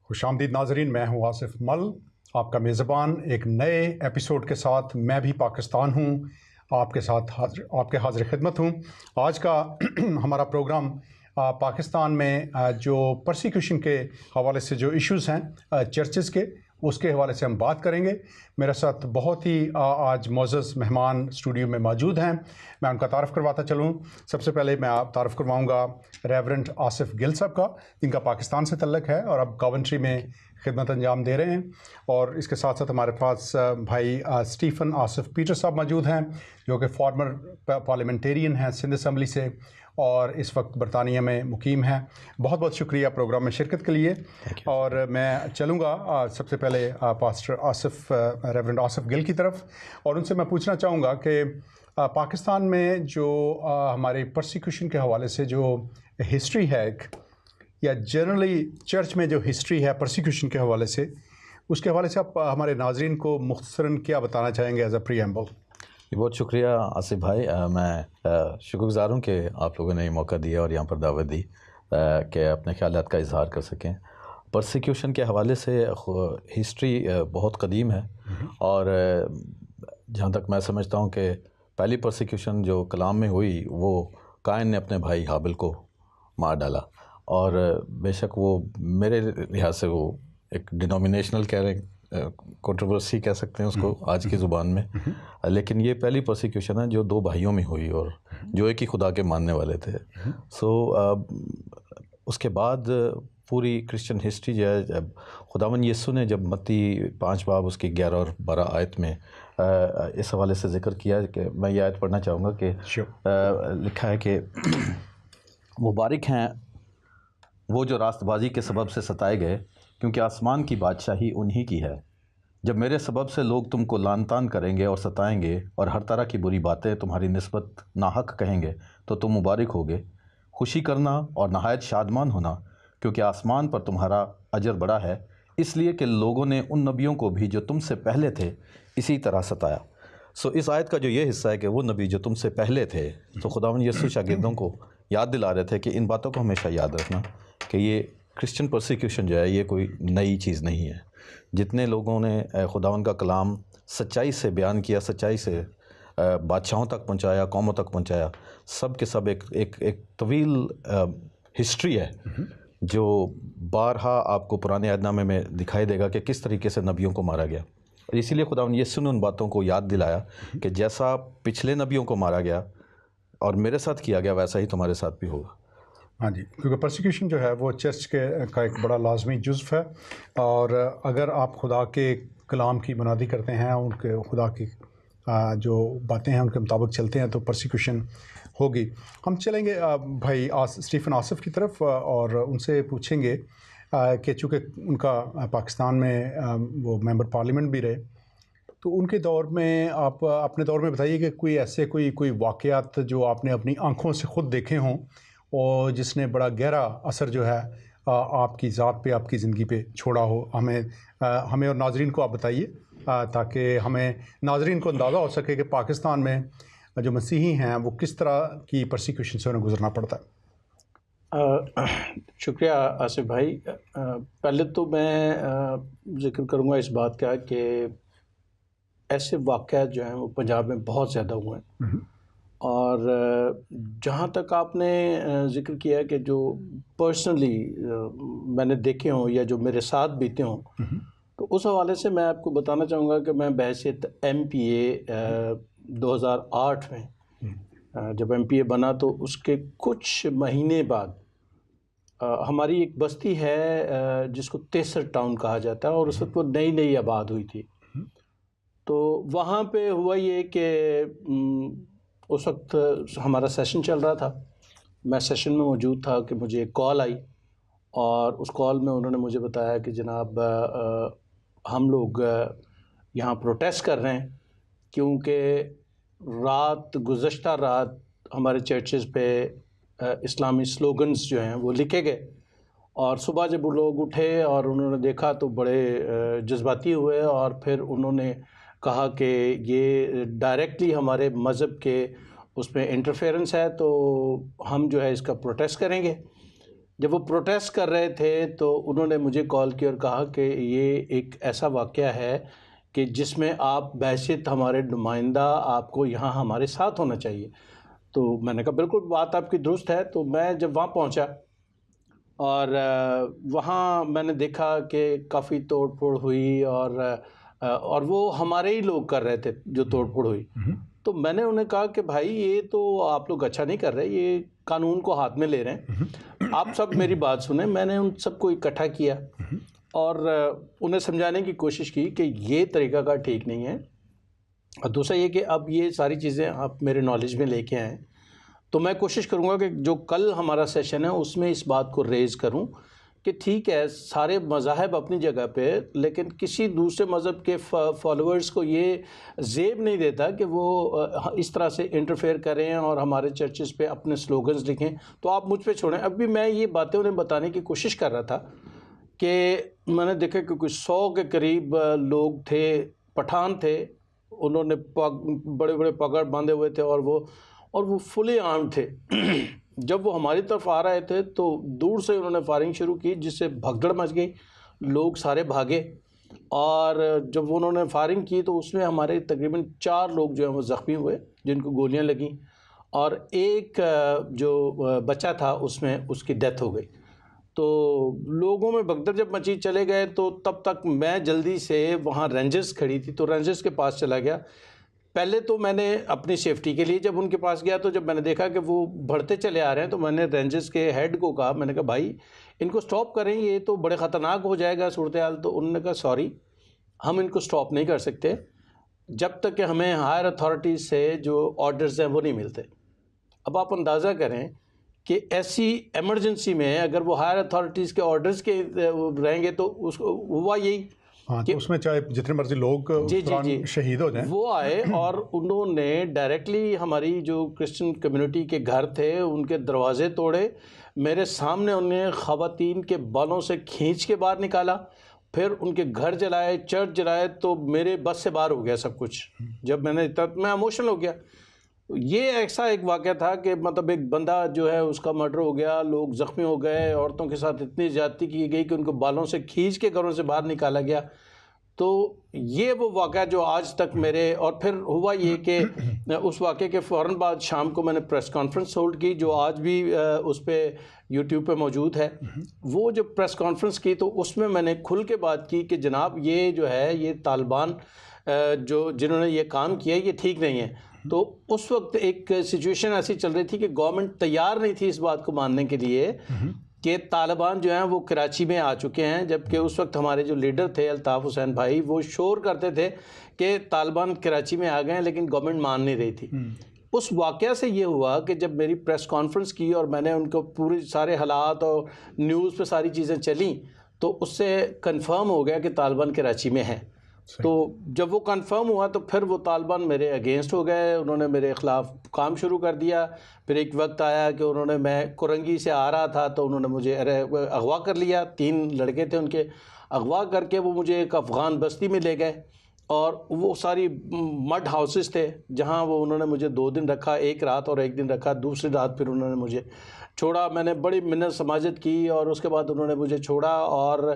خوش آمدید ناظرین، میں ہوں آصف مل، آپ کا میزبان ایک نئے ایپیسوڈ کے ساتھ۔ میں بھی پاکستان ہوں، آپ کے ساتھ آپ کے حاضر خدمت ہوں۔ آج کا ہمارا پروگرام پاکستان میں جو پرسیکیوشن کے حوالے سے جو ایشوز ہیں چرچز کے، اس کے حوالے سے ہم بات کریں گے۔ میرے ساتھ بہت ہی آج معزز مہمان اسٹوڈیو میں موجود ہیں، میں ان کا تعارف کرواتا چلوں۔ سب سے پہلے میں آپ تعارف کرواؤں گا ریورنڈ آصف گل صاحب کا، جن کا پاکستان سے تعلق ہے اور اب کاونٹری میں خدمت انجام دے رہے ہیں۔ اور اس کے ساتھ ساتھ ہمارے پاس بھائی اسٹیفن آصف پیٹر صاحب موجود ہیں، جو کہ فارمر پارلیمنٹیرین ہیں سندھ اسمبلی سے، اور اس وقت برطانیہ میں مقیم ہیں۔ بہت بہت شکریہ پروگرام میں شرکت کے لیے۔ اور میں چلوں گا سب سے پہلے پاسٹر آصف، ریورنڈ آصف گل کی طرف، اور ان سے میں پوچھنا چاہوں گا کہ پاکستان میں جو ہمارے پرسیکیوشن کے حوالے سے جو ہسٹری ہے یا جنرلی چرچ میں جو ہسٹری ہے پرسیکیوشن کے حوالے سے، اس کے حوالے سے آپ ہمارے ناظرین کو مختصراً کیا بتانا چاہیں گے ایز اے پریمبل؟ بہت شکریہ آصف بھائی، میں شکر گزار ہوں کہ آپ لوگوں نے یہ موقع دیا اور یہاں پر دعوت دی کہ اپنے خیالات کا اظہار کر سکیں۔ پرسیکیوشن کے حوالے سے ہسٹری بہت قدیم ہے، اور جہاں تک میں سمجھتا ہوں کہ پہلی پرسیکیوشن جو کلام میں ہوئی وہ قائن نے اپنے بھائی حابل کو مار ڈالا، اور بے شک وہ میرے لحاظ سے وہ ایک ڈینومینیشنل کنٹروورسی کہہ سکتے ہیں اس کو آج کی زبان میں، لیکن یہ پہلی پرسیکیوشن ہے جو دو بھائیوں میں ہوئی اور جو ایک ہی خدا کے ماننے والے تھے۔ اس کے بعد پوری کرسچن ہسٹری جو ہے، جب خداوند یسوع نے جب متی 5 باب اس کی 11 اور 12 آیت میں اس حوالے سے ذکر کیا کہ میں یہ آیت پڑھنا چاہوں گا کہ لکھا ہے کہ مبارک ہیں وہ جو راست بازی کے سبب سے ستائے گئے، کیونکہ آسمان کی بادشاہی انہی کی ہے۔ جب میرے سبب سے لوگ تم کو لعن طعن کریں گے اور ستائیں گے اور ہر طرح کی بری باتیں تمہاری نسبت ناحق کہیں گے، تو تم مبارک ہوگے۔ خوشی کرنا اور نہایت شادمان ہونا، کیونکہ آسمان پر تمہارا اجر بڑا ہے، اس لیے کہ لوگوں نے ان نبیوں کو بھی جو تم سے پہلے تھے اسی طرح ستایا۔ اس آیت کا جو یہ حصہ ہے کہ وہ نبی جو تم سے پہلے تھے، تو خداوند یسوع شاگردوں کو یاد دلا رہے تھے کہ ان باتوں کو ہمیشہ یاد رکھنا کہ یہ کرسچن پرسیکیوشن جو ہے یہ کوئی نئی چیز نہیں ہے۔ جتنے لوگوں نے خداوند کا کلام سچائی سے بیان کیا، سچائی سے بادشاہوں تک پہنچایا، قوموں تک پہنچایا، سب کے سب ایک طویل ہسٹری ہے جو بارہا آپ کو پرانے عہد نامے میں دکھائی دے گا کہ کس طریقے سے نبیوں کو مارا گیا، اور اسی لیے خداوند یسوع نے ان باتوں کو یاد دلایا کہ جیسا پچھلے نبیوں کو مارا گیا اور میرے ساتھ کیا گیا، ویسا ہی تمہارے ساتھ بھی ہوگا۔ ہاں جی، کیونکہ پرسیکیوشن جو ہے وہ چرچ کا ایک بڑا لازمی جزو ہے، اور اگر آپ خدا کے کلام کی منادی کرتے ہیں، ان کے خدا کی جو باتیں ہیں ان کے مطابق چلتے ہیں، تو پرسیکیوشن ہوگی۔ ہم چلیں گے بھائی اسٹیفن آصف کی طرف، اور ان سے پوچھیں گے کہ چونکہ ان کا پاکستان میں وہ ممبر پارلیمنٹ بھی رہے، تو ان کے دور میں آپ اپنے دور میں بتائیے کہ کوئی ایسے کوئی واقعات جو آپ نے اپنی آنکھوں سے خود دیکھے ہوں اور جس نے بڑا گہرا اثر جو ہے آپ کی ذات پہ، آپ کی زندگی پہ چھوڑا ہو۔ ہمیں اور ناظرین کو آپ بتائیے، تاکہ ہمیں ناظرین کو اندازہ ہو سکے کہ پاکستان میں جو مسیحی ہیں وہ کس طرح کی پرسیکیوشن سے انہیں گزرنا پڑتا ہے۔ شکریہ آصف بھائی۔ پہلے تو میں ذکر کروں گا اس بات کا کہ ایسے واقعات جو ہیں وہ پنجاب میں بہت زیادہ ہوئے ہیں، اور جہاں تک آپ نے ذکر کیا کہ جو پرسنلی میں نے دیکھے ہوں یا جو میرے ساتھ بیتے ہوں، تو اس حوالے سے میں آپ کو بتانا چاہوں گا کہ میں بحیثیت MPA 2008 میں جب MPA بنا، تو اس کے کچھ مہینے بعد ہماری ایک بستی ہے جس کو تیسر ٹاؤن کہا جاتا ہے، اور اس وقت وہ نئی آباد ہوئی تھی۔ تو وہاں پہ ہوا یہ کہ اس وقت ہمارا سیشن چل رہا تھا، میں سیشن میں موجود تھا کہ مجھے ایک کال آئی، اور اس کال میں انہوں نے مجھے بتایا کہ جناب ہم لوگ یہاں پروٹیسٹ کر رہے ہیں کیونکہ گزشتہ رات ہمارے چرچز پہ اسلامی سلوگنز جو ہیں وہ لکھے گئے، اور صبح جب وہ لوگ اٹھے اور انہوں نے دیکھا تو بڑے جذباتی ہوئے، اور پھر انہوں نے کہا کہ یہ ڈائریکٹلی ہمارے مذہب کے اس میں انٹرفیئرنس ہے، تو ہم جو ہے اس کا پروٹیسٹ کریں گے۔ جب وہ پروٹیسٹ کر رہے تھے تو انہوں نے مجھے کال کی اور کہا کہ یہ ایک ایسا واقعہ ہے کہ جس میں آپ بحیثیت ہمارے نمائندہ آپ کو یہاں ہمارے ساتھ ہونا چاہیے. تو میں نے کہا بالکل بات آپ کی درست ہے. تو میں جب وہاں پہنچا اور وہاں میں نے دیکھا کہ کافی توڑ پھوڑ ہوئی اور وہ ہمارے ہی لوگ کر رہے تھے جو توڑ پھوڑ ہوئی. تو میں نے انہیں کہا کہ بھائی یہ تو آپ لوگ اچھا نہیں کر رہے, یہ قانون کو ہاتھ میں لے رہے ہیں. آپ سب میری بات سنیں. میں نے ان سب کو اکٹھا کیا اور انہیں سمجھانے کی کوشش کی کہ یہ طریقہ کار ٹھیک نہیں ہے. اور دوسرا یہ کہ اب یہ ساری چیزیں آپ میرے نالج میں لے کے آئیں تو میں کوشش کروں گا کہ جو کل ہمارا سیشن ہے اس میں اس بات کو ریز کروں کہ ٹھیک ہے سارے مذاہب اپنی جگہ پہ, لیکن کسی دوسرے مذہب کے فالوورز کو یہ زیب نہیں دیتا کہ وہ اس طرح سے انٹرفیئر کریں اور ہمارے چرچز پہ اپنے سلوگنز لکھیں. تو آپ مجھ پہ چھوڑیں. اب بھی میں یہ باتیں انہیں بتانے کی کوشش کر رہا تھا کہ میں نے دیکھا کہ کوئی 100 کے قریب لوگ تھے, پٹھان تھے, انہوں نے بڑے بڑے پگڑ باندھے ہوئے تھے اور وہ فلی آرم تھے. جب وہ ہماری طرف آ رہے تھے تو دور سے انہوں نے فائرنگ شروع کی جس سے بھگدڑ مچ گئی, لوگ سارے بھاگے. اور جب انہوں نے فائرنگ کی تو اس میں ہمارے تقریباً 4 لوگ جو ہیں وہ زخمی ہوئے جن کو گولیاں لگیں, اور ایک جو بچہ تھا اس کی ڈیتھ ہو گئی. تو لوگوں میں بھگدڑ جب مچی چلے گئے تو تب تک میں جلدی سے وہاں رینجرز کھڑی تھی تو رینجرز کے پاس چلا گیا. پہلے تو میں نے اپنی سیفٹی کے لیے جب ان کے پاس گیا تو جب میں نے دیکھا کہ وہ بڑھتے چلے آ رہے ہیں تو میں نے رینجرز کے ہیڈ کو کہا, میں نے کہا بھائی ان کو سٹاپ کریں, یہ تو بڑے خطرناک ہو جائے گا صورتحال. تو انہوں نے کہا سوری ہم ان کو سٹاپ نہیں کر سکتے جب تک کہ ہمیں ہائر اتھارٹیز سے جو آرڈرز ہیں وہ نہیں ملتے. اب آپ اندازہ کریں کہ ایسی ایمرجنسی میں اگر وہ ہائر اتھارٹیز کے آرڈرز کے رہیں گے تو اس کو ہوا یہی کہ اس میں چاہے جتنے مرضی لوگ شہید ہو جائیں. وہ آئے اور انہوں نے ڈائریکٹلی ہماری جو کرسچن کمیونٹی کے گھر تھے ان کے دروازے توڑے, میرے سامنے انہیں خواتین کے بالوں سے کھینچ کے باہر نکالا, پھر ان کے گھر جلائے, چرچ جلائے. تو میرے بس سے باہر ہو گیا سب کچھ. جب میں ایموشنل ہو گیا. یہ ایسا ایک واقعہ تھا کہ مطلب ایک بندہ جو ہے اس کا مرڈر ہو گیا, لوگ زخمی ہو گئے, عورتوں کے ساتھ اتنی زیادتی کی گئی کہ ان کو بالوں سے کھینچ کے گھروں سے باہر نکالا گیا. تو یہ وہ واقعہ جو آج تک میرے, اور پھر ہوا یہ کہ اس واقعے کے فوراً بعد شام کو میں نے پریس کانفرنس ہولڈ کی جو آج بھی اس پہ یوٹیوب پہ موجود ہے. وہ جو پریس کانفرنس کی تو اس میں نے کھل کے بات کی کہ جناب یہ جو ہے یہ طالبان جنہوں نے یہ کام کیا یہ ٹھیک نہیں ہے. تو اس وقت ایک سچویشن ایسی چل رہی تھی کہ گورنمنٹ تیار نہیں تھی اس بات کو ماننے کے لیے کہ طالبان جو ہیں وہ کراچی میں آ چکے ہیں, جبکہ اس وقت ہمارے جو لیڈر تھے الطاف حسین بھائی وہ شور کرتے تھے کہ طالبان کراچی میں آ گئے ہیں, لیکن گورنمنٹ مان نہیں رہی تھی. اس واقعہ سے یہ ہوا کہ جب میری پریس کانفرنس کی اور میں نے ان کو پوری سارے حالات اور نیوز پہ ساری چیزیں چلیں تو اس سے کنفرم ہو گیا کہ طالبان کراچی میں ہیں. تو جب وہ کنفرم ہوا تو پھر وہ طالبان میرے اگینسٹ ہو گئے, انہوں نے میرے خلاف کام شروع کر دیا. پھر ایک وقت آیا کہ انہوں نے, میں کرنگی سے آ رہا تھا تو انہوں نے مجھے اغوا کر لیا, 3 لڑکے تھے ان کے, اغوا کر کے وہ مجھے ایک افغان بستی میں لے گئے اور وہ ساری مڈ ہاؤسز تھے جہاں وہ انہوں نے مجھے 2 دن رکھا, ایک رات اور ایک دن رکھا. دوسری رات پھر انہوں نے مجھے چھوڑا. میں نے بڑی منت سماجت کی اور اس کے بعد انہوں نے مجھے چھوڑا. اور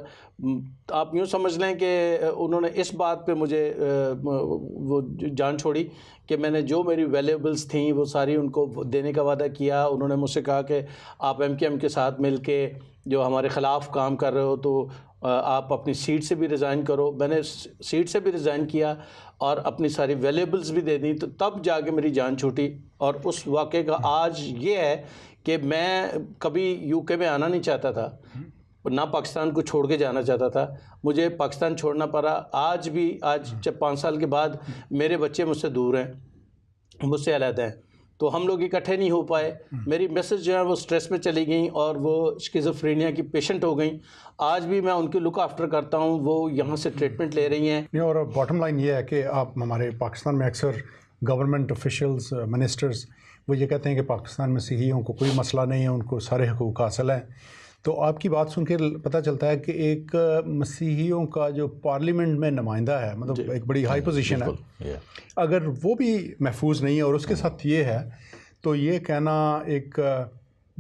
آپ یوں سمجھ لیں کہ انہوں نے اس بات پہ مجھے وہ جان چھوڑی کہ میں نے جو میری ویلیبلز تھیں وہ ساری ان کو دینے کا وعدہ کیا. انہوں نے مجھ سے کہا کہ آپ MKM کے ساتھ مل کے جو ہمارے خلاف کام کر رہے ہو تو آپ اپنی سیٹ سے بھی ریزائن کرو. میں نے سیٹ سے بھی ریزائن کیا اور اپنی ساری ویلیبلز بھی دے دیں. تو تب جا کے میری جان چھوٹی. اور اس واقعے کا آج یہ ہے کہ میں کبھی UK میں آنا نہیں چاہتا تھا, نہ پاکستان کو چھوڑ کے جانا چاہتا تھا. مجھے پاکستان چھوڑنا پڑا. آج 5 سال کے بعد میرے بچے مجھ سے دور ہیں, مجھ سے علیحدہ ہیں, تو ہم لوگ اکٹھے نہیں ہو پائے. میری مسز جو ہے وہ سٹریس میں چلی گئیں اور وہ اسکیزوفرینیا کی پیشنٹ ہو گئیں. آج بھی میں ان کی لک آفٹر کرتا ہوں, وہ یہاں سے ٹریٹمنٹ لے رہی ہیں. اور باٹم لائن یہ ہے کہ آپ ہمارے پاکستان میں اکثر گورنمنٹ آفیشلز, منسٹرز وہ یہ کہتے ہیں کہ پاکستان میں مسیحیوں کو کوئی مسئلہ نہیں ہے, ان کو سارے حقوق حاصل ہیں. تو آپ کی بات سن کے پتہ چلتا ہے کہ ایک مسیحیوں کا جو پارلیمنٹ میں نمائندہ ہے, مطلب ایک بڑی ہائی پوزیشن ہے, اگر وہ بھی محفوظ نہیں ہے اور اس کے ساتھ یہ ہے تو یہ کہنا ایک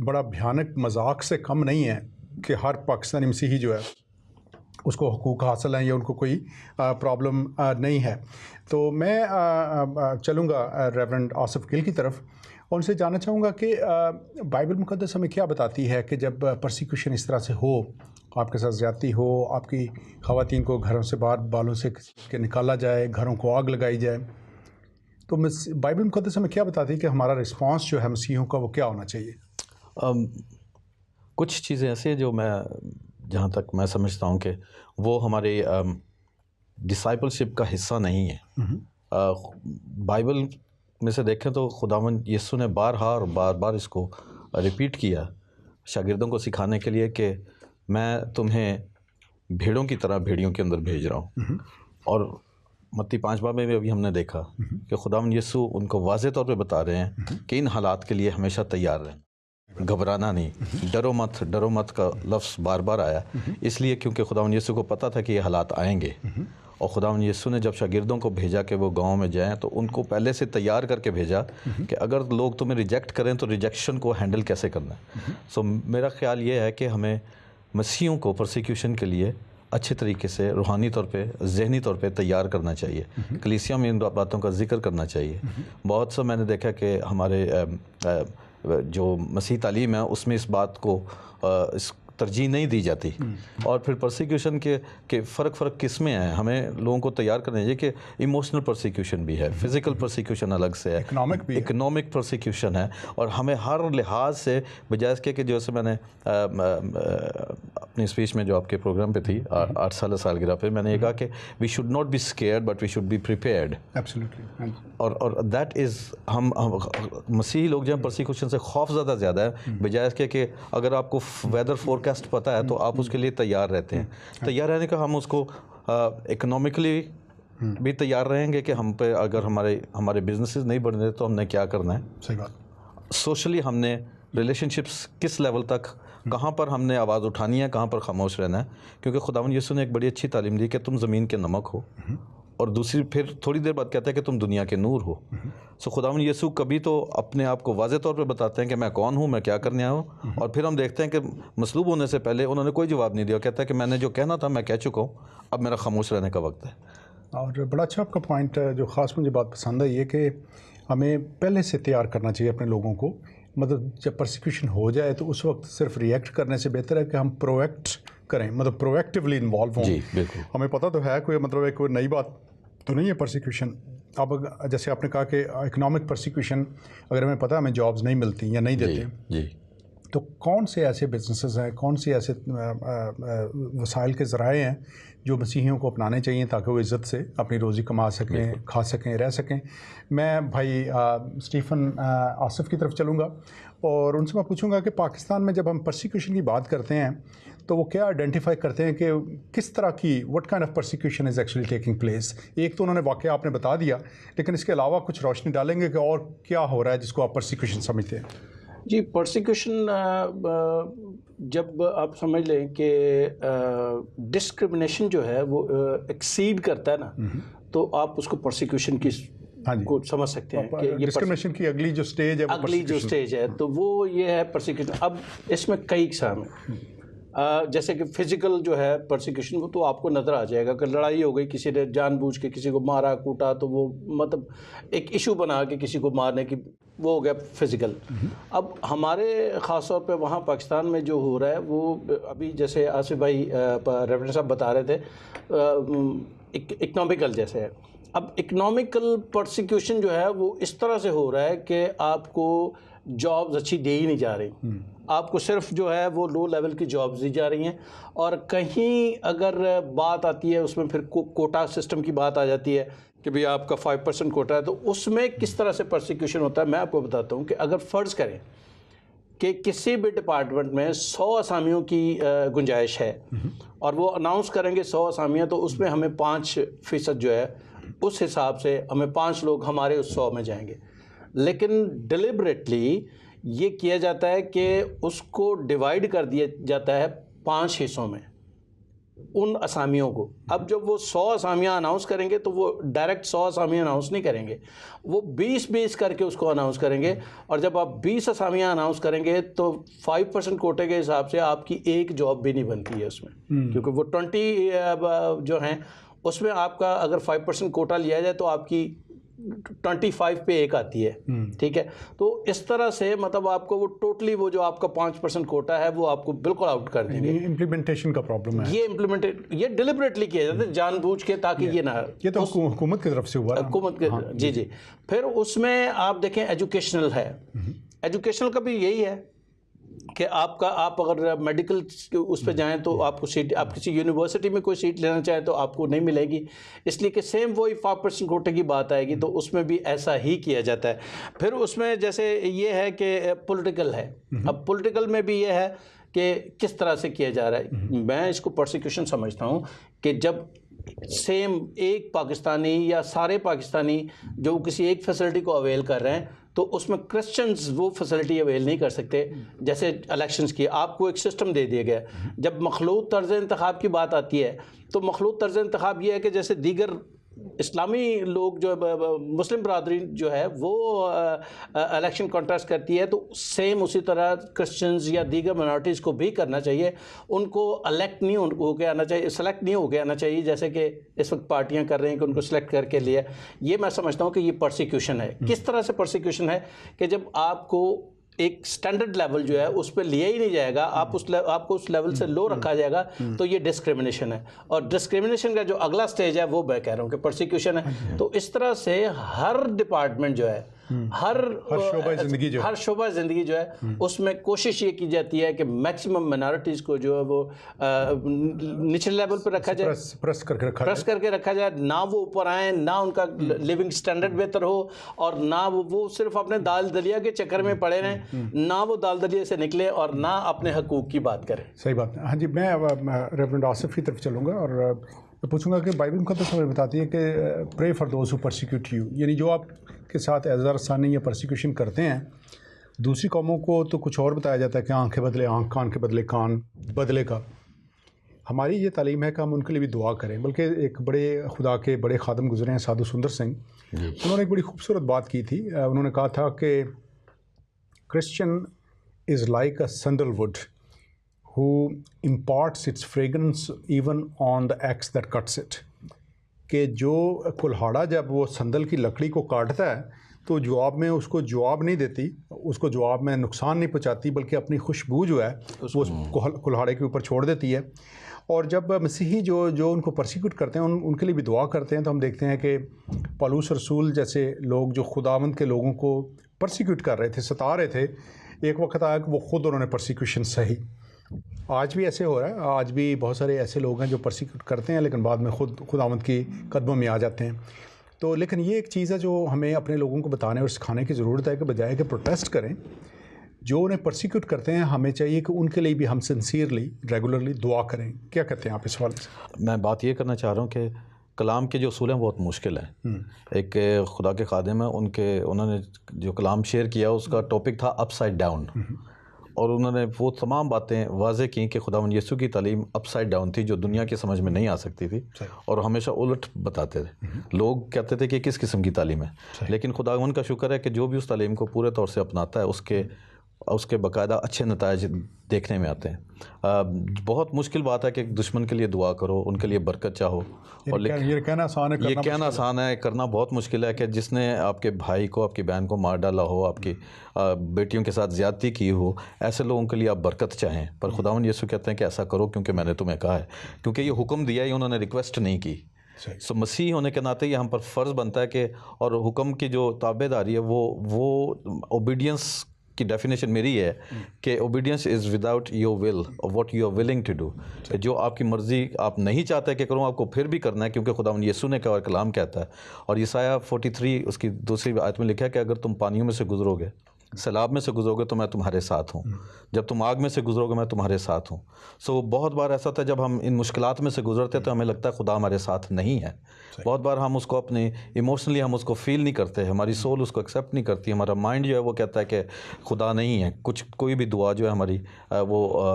بڑا بھیانک مذاق سے کم نہیں ہے کہ ہر پاکستانی مسیحی جو ہے اس کو حقوق حاصل ہیں یا ان کو کوئی پرابلم نہیں ہے. تو میں چلوں گا ریورنڈ آصف گل کی طرف اور ان سے جاننا چاہوں گا کہ بائبل مقدس ہمیں کیا بتاتی ہے کہ جب پرسیکیوشن اس طرح سے ہو، آپ کے ساتھ زیادتی ہو، آپ کی خواتین کو گھروں سے باہر بالوں سے کے نکالا جائے، گھروں کو آگ لگائی جائے، تو بائبل مقدس ہمیں کیا بتاتی ہے کہ ہمارا رسپانس جو ہے مسیحیوں کا وہ کیا ہونا چاہیے؟ کچھ چیزیں ایسی ہیں جو میں جہاں تک میں سمجھتا ہوں کہ وہ ہماری ڈسائپلشپ کا حصہ نہیں ہے. بائبل میں سے دیکھیں تو خداوند یسوع نے بارہا اور بار بار اس کو ریپیٹ کیا شاگردوں کو سکھانے کے لیے کہ میں تمہیں بھیڑوں کی طرح بھیڑیوں کے اندر بھیج رہا ہوں. اور متی 5 باب میں بھی ابھی ہم نے دیکھا کہ خداوند یسوع ان کو واضح طور پہ بتا رہے ہیں کہ ان حالات کے لیے ہمیشہ تیار رہیں، گھبرانا نہیں. ڈرو مت کا لفظ بار بار آیا اس لیے کیونکہ خداوند یسوع کو پتہ تھا کہ یہ حالات آئیں گے. اور خداوند یسوع نے جب شاگردوں کو بھیجا کہ وہ گاؤں میں جائیں تو ان کو پہلے سے تیار کر کے بھیجا کہ اگر لوگ تمہیں ریجیکٹ کریں تو ریجیکشن کو ہینڈل کیسے کرنا ہے. سو میرا خیال یہ ہے کہ ہمیں مسیحیوں کو پرسیکیوشن کے لیے اچھے طریقے سے روحانی طور پہ، ذہنی طور پہ تیار کرنا چاہیے. کلیسیا میں ان باتوں کا ذکر کرنا چاہیے. بہت سا میں نے دیکھا کہ ہمارے جو مسیح تعلیم ہے اس میں اس بات کو ترجیح نہیں دی جاتی. اور پھر پرسیکیوشن کے فرق کس میں ہیں. ہمیں لوگوں کو تیار کرنا چاہیے کہ ایموشنل پرسیکیوشن بھی ہے، فزیکل پرسیکیوشن الگ سے ہے، اکنامک پرسیکیوشن ہے. اور ہمیں ہر لحاظ سے بجائے اس کے کہ جیسے میں نے اپنی اسپیچ میں جو آپ کے پروگرام پہ تھی 8 سالگرہ پہ میں نے یہ کہا کہ we should not be scared but we should be prepared. اور دیٹ از ہم مسیحی لوگ جو ہیں پرسیکیوشن سے خوف زیادہ ہے بجائے اس کے کہ اگر آپ کو ویدر فورکاسٹ پتہ ہے تو آپ اس کے لیے تیار رہتے ہیں. تیار رہنے کا ہم اس کو اکنامکلی بھی تیار رہیں گے کہ ہم پہ اگر ہمارے بزنسز نہیں بڑھ رہے تو ہم نے کیا کرنا ہے. صحیح بات. سوشلی ہم نے ریلیشن شپس کس لیول تک، کہاں پر ہم نے آواز اٹھانی ہے، کہاں پر خاموش رہنا ہے. کیونکہ خداوند یسوع نے ایک بڑی اچھی تعلیم دی کہ تم زمین کے نمک ہو، اور دوسری پھر تھوڑی دیر بعد کہتا ہے کہ تم دنیا کے نور ہو. سو خداوند یسوع کبھی تو اپنے آپ کو واضح طور پہ بتاتے ہیں کہ میں کون ہوں، میں کیا کرنے آیا ہوں. اور پھر ہم دیکھتے ہیں کہ مصلوب ہونے سے پہلے انہوں نے کوئی جواب نہیں دیا. کہتا ہے کہ میں نے جو کہنا تھا میں کہہ چکا ہوں، اب میرا خاموش رہنے کا وقت ہے. اور بڑا اچھا آپ کا پوائنٹ جو خاص مجھے بات پسند ہے یہ کہ ہمیں پہلے سے تیار کرنا چاہیے اپنے لوگوں کو. مطلب جب پرسیکیوشن ہو جائے تو اس وقت صرف ریئیکٹ کرنے سے بہتر ہے کہ ہم پرویکٹ کریں، مطلب پرویکٹیولی انوالو ہوں. جی بالکل. ہمیں پتہ تو ہے کوئی کوئی نئی بات تو نہیں ہے پرسیکیوشن. اب جیسے آپ نے کہا کہ اکنامک پرسیکیوشن اگر ہمیں پتہ ہمیں جابز نہیں ملتی یا نہیں دیتے، جی تو کون سے ایسے بزنسز ہیں، کون سے ایسے وسائل کے ذرائع ہیں جو مسیحیوں کو اپنانے چاہیے تاکہ وہ عزت سے اپنی روزی کما سکیں، کھا سکیں، رہ سکیں. میں بھائی اسٹیفن آصف کی طرف چلوں گا اور ان سے میں پوچھوں گا کہ پاکستان میں جب ہم پرسیکیوشن کی بات کرتے ہیں تو وہ کیا آئیڈینٹیفائی کرتے ہیں کہ کس طرح کی what kind of persecution is actually taking place. ایک تو انہوں نے واقعہ آپ نے بتا دیا، لیکن اس کے علاوہ کچھ روشنی ڈالیں گے کہ اور کیا ہو رہا ہے جس کو آپ پرسیکیوشن سمجھتے ہیں؟ جی پرسیکیوشن جب آپ سمجھ لیں کہ ڈسکرمنیشن جو ہے وہ ایکسیڈ کرتا ہے نا تو آپ اس کو پرسیکیوشن کی کو سمجھ سکتے ہیں کہ یہ ڈسکرمنیشن کی اگلی جو سٹیج ہے تو وہ یہ ہے پرسیکیوشن. اب اس میں کئی اقسام ہیں. جیسے کہ فزیکل جو ہے پرسیکیوشن وہ تو آپ کو نظر آ جائے گا کہ لڑائی ہو گئی، کسی نے جان بوجھ کے کسی کو مارا کوٹا تو وہ مطلب ایک ایشو بنا کے کسی کو مارنے کی، وہ ہو گیا فزیکل. اب ہمارے خاص طور پہ وہاں پاکستان میں جو ہو رہا ہے وہ ابھی جیسے آصف بھائی ریورنڈ صاحب بتا رہے تھے اکنامکل جیسے ہے. اب اکنامکل پرسیکیوشن جو ہے وہ اس طرح سے ہو رہا ہے کہ آپ کو جابز اچھی دے ہی نہیں جا رہی. آپ کو صرف جو ہے وہ لو لیول کی جابز دی جا رہی ہیں. اور کہیں اگر بات آتی ہے اس میں پھر کوٹا سسٹم کی بات آ جاتی ہے کہ بھئی آپ کا 5% کوٹا ہے، تو اس میں کس طرح سے پرسیکیوشن ہوتا ہے میں آپ کو بتاتا ہوں کہ اگر فرض کریں کہ کسی بھی ڈپارٹمنٹ میں 100 اسامیوں کی گنجائش ہے اور وہ اناؤنس کریں گے 100 اسامیاں، تو اس میں ہمیں 5% جو ہے اس حساب سے ہمیں 5 لوگ ہمارے اس 100 میں جائیں گے. لیکن ڈیلیبریٹلی یہ کیا جاتا ہے کہ اس کو ڈیوائیڈ کر دیا جاتا ہے 5 حصوں میں. ان اسامیوں کو. اب جب وہ 100 اسامیاں اناؤنس کریں گے تو وہ ڈائریکٹ 100 اسامیاں اناؤنس نہیں کریں گے, وہ 20 کر کے اس کو اناؤنس کریں گے. اور جب آپ 20 اسامیاں اناؤنس کریں گے تو 5% کوٹے کے حساب سے آپ کی ایک جاب بھی نہیں بنتی ہے اس میں, کیونکہ وہ 20 جو ہیں اس میں آپ کا اگر 5% کوٹا لیا جائے تو آپ کی 25 پہ ایک آتی ہے. ٹھیک ہے, تو اس طرح سے مطلب آپ کو وہ ٹوٹلی وہ جو آپ کا 5% کوٹا ہے وہ آپ کو بالکل آؤٹ کر دیں گے. امپلیمنٹیشن کا پرابلم ہے, یہ ڈیلیبریٹلی کیا جاتا ہے جان بوجھ کے, تاکہ یہ نہ, یہ تو حکومت کی طرف سے ہوا, حکومت کے. جی. پھر اس میں آپ دیکھیں ایجوکیشنل ہے, ایجوکیشنل کا بھی یہی ہے کہ آپ اگر میڈیکل اس پہ جائیں تو آپ کو سیٹ, آپ کسی یونیورسٹی میں کوئی سیٹ لینا چاہیں تو آپ کو نہیں ملے گی, اس لیے کہ سیم وہی 5% کوٹے کی بات آئے گی. تو اس میں بھی ایسا ہی کیا جاتا ہے. پھر اس میں جیسے یہ ہے کہ پولیٹیکل ہے, اب پولیٹیکل میں بھی یہ ہے کہ کس طرح سے کیا جا رہا ہے. میں اس کو پرسیکیوشن سمجھتا ہوں کہ جب سیم ایک پاکستانی یا سارے پاکستانی جو کسی ایک فیسلٹی کو اویل کر رہے ہیں تو اس میں کرسچنز وہ فیسلٹی اویل نہیں کر سکتے. جیسے الیکشنز کی آپ کو ایک سسٹم دے دیا گیا. جب مخلوط طرز انتخاب کی بات آتی ہے تو مخلوط طرز انتخاب یہ ہے کہ جیسے دیگر اسلامی لوگ جو مسلم برادری جو ہے وہ الیکشن کانٹیسٹ کرتی ہے تو سیم اسی طرح کرسچنز یا دیگر منارٹیز کو بھی کرنا چاہیے. ان کو الیکٹ نہیں ہو کے آنا چاہیے, سلیکٹ نہیں ہو کے آنا چاہیے جیسے کہ اس وقت پارٹیاں کر رہی ہیں کہ ان کو سلیکٹ کر کے لیا. یہ میں سمجھتا ہوں کہ یہ پرسیکیوشن ہے. کس طرح سے پرسیکیوشن ہے کہ جب آپ کو ایک سٹینڈرڈ لیول جو ہے اس پہ لیا ہی نہیں جائے گا, آپ کو اس لیول سے لو رکھا جائے گا, تو یہ ڈسکریمنیشن ہے. اور ڈسکریمنیشن کا جو اگلا سٹیج ہے وہ میں کہہ رہا ہوں کہ پرسیکیوشن ہے. تو اس طرح سے ہر ڈپارٹمنٹ جو ہے, ہر شعبہ زندگی جو ہے اس میں کوشش یہ کی جاتی ہے کہ میکسیمم منارٹیز کو جو ہے وہ نچلے لیول پہ رکھا جائے, پریس کر کے رکھا جائے. نہ وہ اوپر آئیں, نہ ان کا لیونگ سٹینڈرڈ بہتر ہو, اور نہ وہ صرف اپنے دال دلیا کے چکر میں پڑے رہیں, نہ وہ دال دلیا سے نکلے, اور نہ اپنے حقوق کی بات کریں. صحیح بات ہے. ہاں جی, میں ریورنڈ آصف کی طرف چلوں گا اور میں پوچھوں گا کہ بائبل مقدس ہمیں بتاتی ہے کہ pray for those who persecute you, یعنی جو آپ کے ساتھ اعزار ثانی یا پرسیکیوشن کرتے ہیں. دوسری قوموں کو تو کچھ اور بتایا جاتا ہے کہ آنکھیں بدلے آنکھ, کان کے بدلے کان بدلے کا. ہماری یہ تعلیم ہے کہ ہم ان کے لیے بھی دعا کریں. بلکہ ایک بڑے خدا کے بڑے خادم گزرے ہیں سادھو سندر سنگھ, انہوں نے ایک بڑی خوبصورت بات کی تھی. انہوں نے کہا تھا کہ Christian is like a sandal would who imparts its fragrance even on the axe that cuts it. کہ جو کلہاڑا جب وہ سندل کی لکڑی کو کاٹتا ہے تو جواب میں اس کو جواب نہیں دیتی, اس کو جواب میں نقصان نہیں پہنچاتی, بلکہ اپنی خوشبو جو ہے وہ کلہاڑے کے اوپر چھوڑ دیتی ہے. اور جب مسیحی جو ان کو پرسیکیوٹ کرتے ہیں ان کے لیے بھی دعا کرتے ہیں, تو ہم دیکھتے ہیں کہ پالوس رسول جیسے لوگ جو خداوند کے لوگوں کو پرسیکیوٹ کر رہے تھے, ستا رہے تھے, ایک وقت آیا کہ وہ خود انہوں نے پرسیکیوشن سہی. آج بھی ایسے ہو رہا ہے, آج بھی بہت سارے ایسے لوگ ہیں جو پرسیکیوٹ کرتے ہیں لیکن بعد میں خود خداوند کی قدموں میں آ جاتے ہیں. تو لیکن یہ ایک چیز ہے جو ہمیں اپنے لوگوں کو بتانے اور سکھانے کی ضرورت ہے کہ بجائے کہ پروٹیسٹ کریں, جو انہیں پرسیکیوٹ کرتے ہیں ہمیں چاہیے کہ ان کے لیے بھی ہم سنسیئرلی ریگولرلی دعا کریں. کیا کہتے ہیں آپ اس حوالے سے؟ میں بات یہ کرنا چاہ رہا ہوں کہ کلام کے جو اصول ہیں بہت مشکل ہیں. ایک خدا کے خادم ہیں, انہوں نے جو کلام شیئر کیا اس کا ٹاپک تھا اپ سائڈ ڈاؤن, اور انہوں نے وہ تمام باتیں واضح کی کہ خداوند یسوع کی تعلیم اپ سائڈ ڈاؤن تھی, جو دنیا کی سمجھ میں نہیں آ سکتی تھی, اور ہمیشہ الٹ بتاتے تھے. لوگ کہتے تھے کہ کس قسم کی تعلیم ہے, لیکن خداوند کا شکر ہے کہ جو بھی اس تعلیم کو پورے طور سے اپناتا ہے اس کے باقاعدہ اچھے نتائج دیکھنے میں آتے ہیں. بہت مشکل بات ہے کہ دشمن کے لیے دعا کرو, ان کے لیے برکت چاہو, اور یہ کہنا آسان ہے, کرنا بہت مشکل ہے. کہ جس نے آپ کے بھائی کو, آپ کی بہن کو مار ڈالا ہو, آپ کی بیٹیوں کے ساتھ زیادتی کی ہو, ایسے لوگوں کے لیے آپ برکت چاہیں, پر خداوند یسوع کہتے ہیں کہ ایسا کرو کیونکہ میں نے تمہیں کہا ہے, کیونکہ یہ حکم دیا ہے, انہوں نے ریکویسٹ نہیں کی. سو مسیح ہونے کے ناطے یہ ہم پر فرض بنتا ہے کہ, اور حکم کی جو تابع داری ہے وہ اوبیڈینس کی ڈیفینیشن میری ہے کہ obedience is without your will, what you are willing to do. جو آپ کی مرضی آپ نہیں چاہتے کہ کروں, آپ کو پھر بھی کرنا ہے, کیونکہ خداوند یسوع نے کہا اور کلام کہتا ہے. اور یسایہ 43 اس کی دوسری آیت میں لکھا ہے کہ اگر تم پانیوں میں سے گزرو گے سیلاب میں سے گزرو گے تو میں تمہارے ساتھ ہوں، جب تم آگ میں سے گزرو گے میں تمہارے ساتھ ہوں. سو بہت بار ایسا تھا جب ہم ان مشکلات میں سے گزرتے تو ہمیں لگتا ہے خدا ہمارے ساتھ نہیں ہے. بہت بار ہم اس کو اپنے ایموشنلی ہم اس کو فیل نہیں کرتے، ہماری سول اس کو ایکسیپٹ نہیں کرتی، ہمارا مائنڈ جو ہے وہ کہتا ہے کہ خدا نہیں ہے، کوئی بھی دعا جو ہے ہماری وہ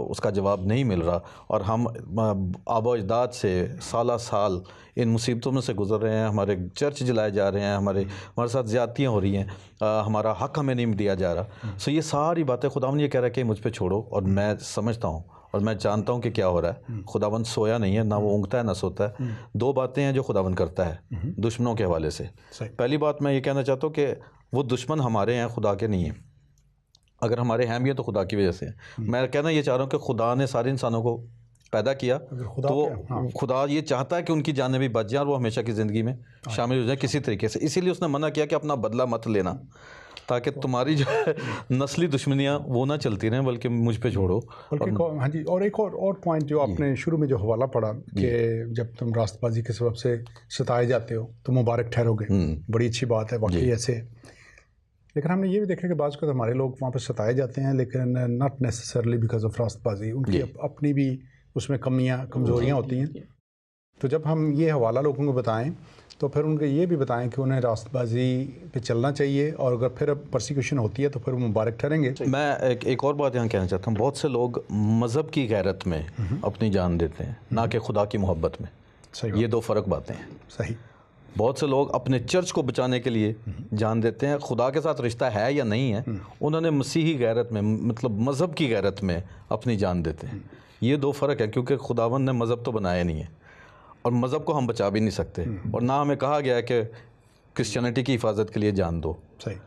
اس کا جواب نہیں مل رہا، اور ہم آبا و اجداد سے سالہ سال ان مصیبتوں میں سے گزر رہے ہیں. ہمارے چرچ جلائے جا رہے ہیں، ہمارے ساتھ زیادتیاں ہو رہی ہیں، ہمارا حق ہمیں نہیں دیا جا رہا. سو یہ ساری باتیں خداوند یہ کہہ رہا ہے کہ مجھ پہ چھوڑو، اور میں سمجھتا ہوں اور میں جانتا ہوں کہ کیا ہو رہا ہے. خداوند سویا نہیں ہے، نہ وہ اونگتا ہے نہ سوتا ہے. دو باتیں ہیں جو خداوند کرتا ہے دشمنوں کے حوالے سے. پہلی بات میں یہ کہنا چاہتا ہوں کہ وہ دشمن ہمارے ہیں، خدا کے نہیں ہیں. اگر ہمارے ہیں بھی ہیں تو خدا کی وجہ سے ہیں. میں کہنا یہ چاہ رہا ہوں کہ خدا نے سارے انسانوں کو پیدا کیا تو خدا یہ چاہتا ہے کہ ان کی جانیں بھی بچ جائیں اور وہ ہمیشہ کی زندگی میں شامل ہو جائیں کسی طریقے سے. اسی لیے اس نے منع کیا کہ اپنا بدلہ مت لینا، تاکہ تمہاری جو ہے نسلی دشمنیاں وہ نہ چلتی رہیں، بلکہ مجھ پہ چھوڑو. ہاں جی، اور ایک اور پوائنٹ جو آپ نے شروع میں جو حوالہ پڑھا کہ جب تم راست بازی کے سبب سے ستائے جاتے ہو تو مبارک ٹھہرو گے، بڑی اچھی بات ہے واقعی ایسے. لیکن ہم نے یہ بھی دیکھا کہ بعض اوقات ہمارے لوگ وہاں پہ ستائے جاتے ہیں، لیکن ناٹ نیسسرلی بیکاز آف راست بازی، ان کی اپنی بھی اس میں کمزوریاں ہوتی ہیں. تو جب ہم یہ حوالہ لوگوں کو بتائیں تو پھر ان کو یہ بھی بتائیں کہ انہیں راست بازی پہ چلنا چاہیے، اور اگر پھر پرسیکیوشن ہوتی ہے تو پھر وہ مبارک ٹھہریں گے. میں ایک اور بات یہاں کہنا چاہتا ہوں، بہت سے لوگ مذہب کی غیرت میں اپنی جان دیتے ہیں، نہ کہ خدا کی محبت میں. یہ دو فرق باتیں ہیں. صحیح. بہت سے لوگ اپنے چرچ کو بچانے کے لیے جان دیتے ہیں، خدا کے ساتھ رشتہ ہے یا نہیں ہے انہوں نے مسیحی غیرت میں، مطلب مذہب کی غیرت میں اپنی جان دیتے ہیں. یہ دو فرق ہے، کیونکہ خداوند نے مذہب تو بنایا نہیں ہے، اور مذہب کو ہم بچا بھی نہیں سکتے، اور نہ ہمیں کہا گیا ہے کہ کرسچینٹی کی حفاظت کے لیے جان دو. صحیح.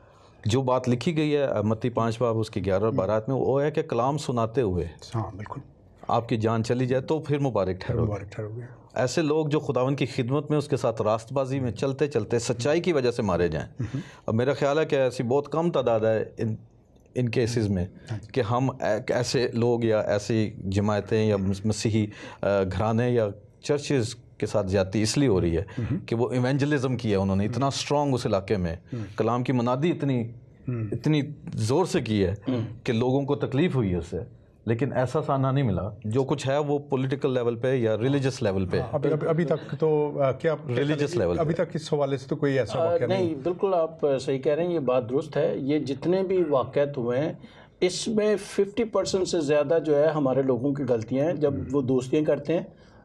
جو بات لکھی گئی ہے متی 5 باب اس کی 11 اور 12 آیات میں، وہ ہے کہ کلام سناتے ہوئے ہاں بالکل آپ کی جان چلی جائے تو پھر مبارک ٹھہرو. ایسے لوگ جو خداوند کی خدمت میں اس کے ساتھ راست بازی میں چلتے چلتے سچائی کی وجہ سے مارے جائیں. اب میرا خیال ہے کہ ایسی بہت کم تعداد ہے ان کیسز میں کہ ہم ایسے لوگ یا ایسی جماعتیں یا مسیحی گھرانے یا چرچز کے ساتھ زیادتی اس لیے ہو رہی ہے کہ وہ ایونجلزم کیا انہوں نے اتنا اسٹرانگ اس علاقے میں، کلام کی منادی اتنی زور سے کی ہے کہ لوگوں کو تکلیف ہوئی ہے اس سے، لیکن ایسا سانحہ نہیں ملا. جو کچھ ہے وہ پولیٹیکل لیول پہ یا ریلیجس لیول پہ. ابھی تک تو کیا ریلیجس لیول ابھی تک اس حوالے سے تو کوئی ایسا واقعہ نہیں. بالکل آپ صحیح کہہ رہے ہیں، یہ بات درست ہے. یہ جتنے بھی واقعات ہوئے ہیں اس میں 50% سے زیادہ جو ہے ہمارے لوگوں کی غلطیاں ہیں. جب وہ دوستیاں کرتے ہیں،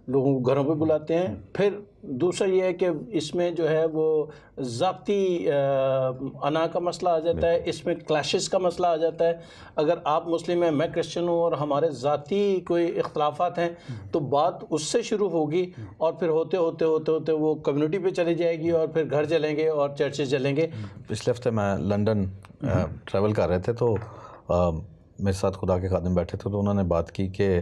لوگوں کو گھروں پہ بلاتے ہیں. پھر دوسرا یہ ہے کہ اس میں جو ہے وہ ذاتی انا کا مسئلہ آ جاتا ہے، اس میں کلیشز کا مسئلہ آ جاتا ہے. اگر آپ مسلم ہیں، میں کرسچن ہوں، اور ہمارے ذاتی کوئی اختلافات ہیں تو بات اس سے شروع ہوگی، اور پھر ہوتے ہوتے ہوتے ہوتے وہ کمیونٹی پہ چلی جائے گی، اور پھر گھر جلیں گے اور چرچز جلیں گے. پچھلے ہفتے میں لنڈن ٹریول کر رہے تھے تو میرے ساتھ خدا کے خادم بیٹھے تھے، تو انہوں نے بات کی کہ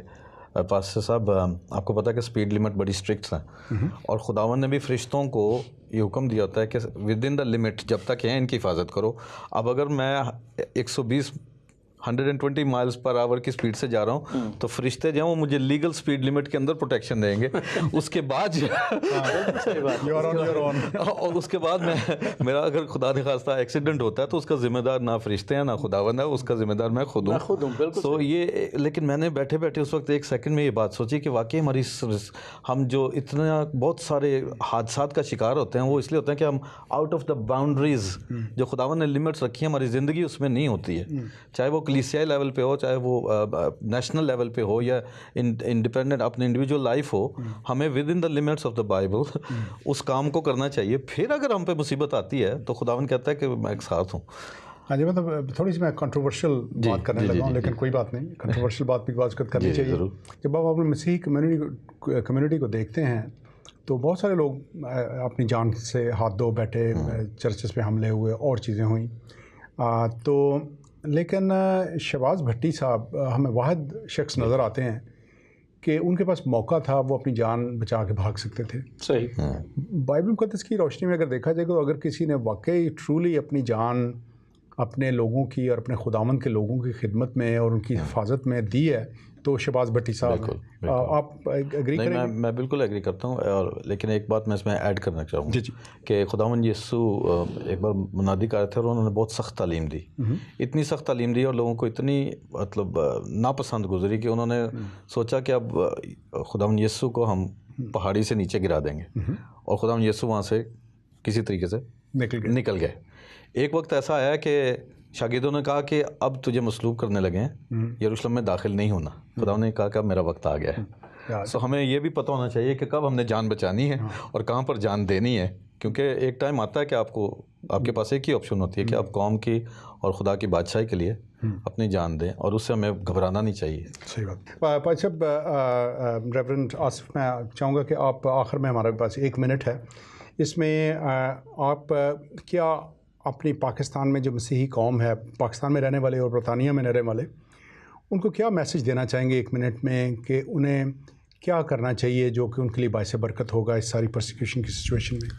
پاسٹر صاحب آپ کو پتہ ہے کہ سپیڈ لیمٹ بڑی اسٹرکٹس ہیں، اور خداوند نے بھی فرشتوں کو یہ حکم دیا ہوتا ہے کہ ود ان دا لمٹ جب تک ہیں ان کی حفاظت کرو. اب اگر میں 120 مائلز پر آور کی سپیڈ سے جا رہا ہوں تو فرشتے جو ہیں وہ مجھے لیگل سپیڈ لیمٹ کے اندر پروٹیکشن دیں گے. اس کے بعد اور اس کے بعد میرا اگر خدا نخواستہ ایکسیڈنٹ ہوتا ہے تو اس کا ذمہ دار نہ فرشتے ہیں نہ خداوند ہے، اس کا ذمہ دار میں خود ہوں. تو یہ لیکن میں نے بیٹھے بیٹھے اس وقت ایک سیکنڈ میں یہ بات سوچی کہ واقعی ہماری ہم جو اتنا بہت سارے حادثات کا شکار ہوتے ہیں وہ اس لیے ہوتے ہیں کہ ہم آؤٹ آف دا باؤنڈریز جو خداوند نے لمٹس رکھی ہیں ہماری زندگی اس میں نہیں ہوتی ہے، چاہے وہ کلیسیائی لیول پہ ہو، چاہے وہ نیشنل لیول پہ ہو، یا انڈیپینڈنٹ اپنے انڈیویجول لائف ہو. ہمیں within the limits of the Bible اس کام کو کرنا چاہیے. پھر اگر ہم پہ مصیبت آتی ہے تو خداوند کہتا ہے کہ میں ایک ساتھ ہوں. ہاں جی، مطلب تھوڑی سی میں کنٹروورشل بات کرنے لگا ہوں، لیکن کوئی بات نہیں، کنٹروورشل بات بھی بات کرنی چاہیے. جب آپ اپنے مسیحی کمیونٹی کو دیکھتے ہیں تو بہت سارے لوگ اپنی جان سے ہاتھ دھو بیٹھے، چرچز پہ حملے ہوئے اور چیزیں ہوئیں. تو لیکن شہباز بھٹی صاحب ہمیں واحد شخص نظر آتے ہیں کہ ان کے پاس موقع تھا، وہ اپنی جان بچا کے بھاگ سکتے تھے. صحیح. بائبل مقدس کی روشنی میں اگر دیکھا جائے تو اگر کسی نے واقعی ٹرولی اپنی جان اپنے لوگوں کی اور اپنے خداوند کے لوگوں کی خدمت میں اور ان کی حفاظت میں دی ہے تو شہباز بھٹی صاحب بالکل، ہیں۔ آپ ایگری کریں گے؟ میں بالکل ایگری کرتا ہوں، اور لیکن ایک بات میں اس میں ایڈ کرنا چاہوں گا کہ خداوند یسوع ایک بار منادی کر رہے تھے اور انہوں نے بہت سخت تعلیم دی، اتنی سخت تعلیم دی اور لوگوں کو اتنی مطلب ناپسند گزری کہ انہوں نے سوچا کہ اب خداوند یسوع کو ہم پہاڑی سے نیچے گرا دیں گے، اور خداوند یسوع وہاں سے کسی طریقے سے نکل گئے۔ ایک وقت ایسا آیا کہ شاگردوں نے کہا کہ اب تجھے مصلوب کرنے لگے ہیں، یروشلم میں داخل نہیں ہونا۔ خدا نے کہا کہ اب میرا وقت آ گیا ہے۔ سو ہمیں یہ بھی پتہ ہونا چاہیے کہ کب ہم نے جان بچانی ہے اور کہاں پر جان دینی ہے، کیونکہ ایک ٹائم آتا ہے کہ آپ کے پاس ایک ہی آپشن ہوتی ہے کہ آپ قوم کی اور خدا کی بادشاہی کے لیے اپنی جان دیں، اور اس سے ہمیں گھبرانا نہیں چاہیے۔ صحیح بات۔ اچھا ریورنڈ آصف، میں چاہوں گا کہ آپ آخر میں، ہمارے پاس 1 منٹ ہے، اس میں آپ کیا اپنی پاکستان میں جو مسیحی قوم ہے، پاکستان میں رہنے والے اور برطانیہ میں رہنے والے، ان کو کیا میسج دینا چاہیں گے 1 منٹ میں، کہ انہیں کیا کرنا چاہیے جو کہ ان کے لیے باعث برکت ہوگا اس ساری پرسیکیوشن کی سچویشن میں؟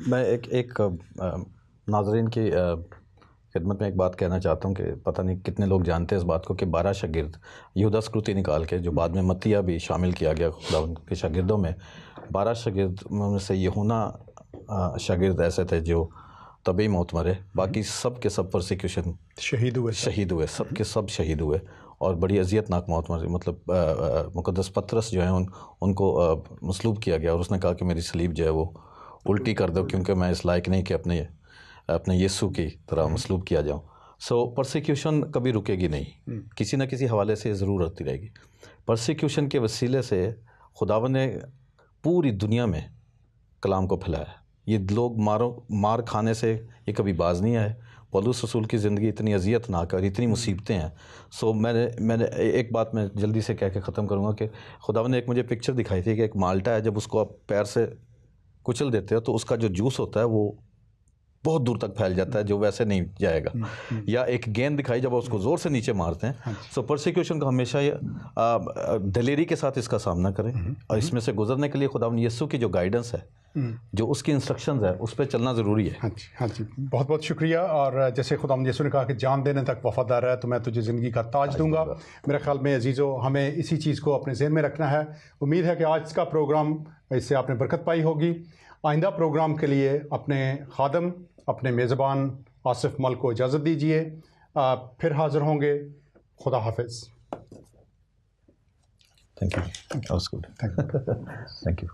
میں ایک ناظرین کی خدمت میں ایک بات کہنا چاہتا ہوں کہ پتہ نہیں کتنے لوگ جانتے ہیں اس بات کو کہ 12 شاگرد یہودا اسکروتی نکال کے، جو بعد میں متیہ بھی شامل کیا گیا خدا کے شاگردوں میں، 12 شاگرد میں سے یہونا شاگرد ایسے تھے جو طبی موت مرے، باقی سب کے سب پرسیکیوشن شہید ہوئے، سب کے سب شہید ہوئے، اور بڑی اذیت ناک موت مرے۔ مطلب مقدس پطرس جو ہیں ان کو مصلوب کیا گیا، اور اس نے کہا کہ میری صلیب جو ہے وہ الٹی کر دو، کیونکہ میں اس لائق نہیں کہ اپنے یسوع کی طرح مصلوب کیا جاؤں۔ سو پرسیکیوشن کبھی رکے گی نہیں، کسی نہ کسی حوالے سے ضرور رہتی رہے گی۔ پرسیکیوشن کے وسیلے سے خداوند نے پوری دنیا میں کلام کو پھیلایا۔ یہ لوگ مار کھانے سے یہ کبھی باز نہیں آئے۔ پولس رسول کی زندگی اتنی اذیت ناک اور اتنی مصیبتیں ہیں۔ سو میں نے ایک بات میں جلدی سے کہہ کے ختم کروں گا کہ خداوند نے ایک مجھے پکچر دکھائی تھی کہ ایک مالٹا ہے، جب اس کو آپ پیر سے کچل دیتے ہو تو اس کا جو جوس ہوتا ہے وہ بہت دور تک پھیل جاتا ہے، جو ویسے نہیں جائے گا۔ یا ایک گیند دکھائی، جب اس کو زور سے نیچے مارتے ہیں۔ سو پرسیکیوشن کا ہمیشہ دلیری کے ساتھ اس کا سامنا کریں، اور اس میں سے گزرنے کے لیے خداوند یسوع کی جو گائیڈنس ہے، جو اس کی انسٹرکشنز ہے، اس پہ چلنا ضروری ہے۔ ہاں جی، بہت بہت شکریہ۔ اور جیسے خداوند یسوع نے کہا کہ جان دینے تک وفادار ہے تو میں تجھے زندگی کا تاج دوں گا۔ میرے خیال میں عزیزو، ہمیں اسی چیز کو اپنے ذہن میں رکھنا ہے۔ امید ہے کہ آج کا پروگرام، اس سے آپ نے برکت پائی ہوگی۔ آئندہ پروگرام کے لیے اپنے خادم، اپنے میزبان آصف مل کو اجازت دیجیے، پھر حاضر ہوں گے۔ خدا حافظ۔ Thank you.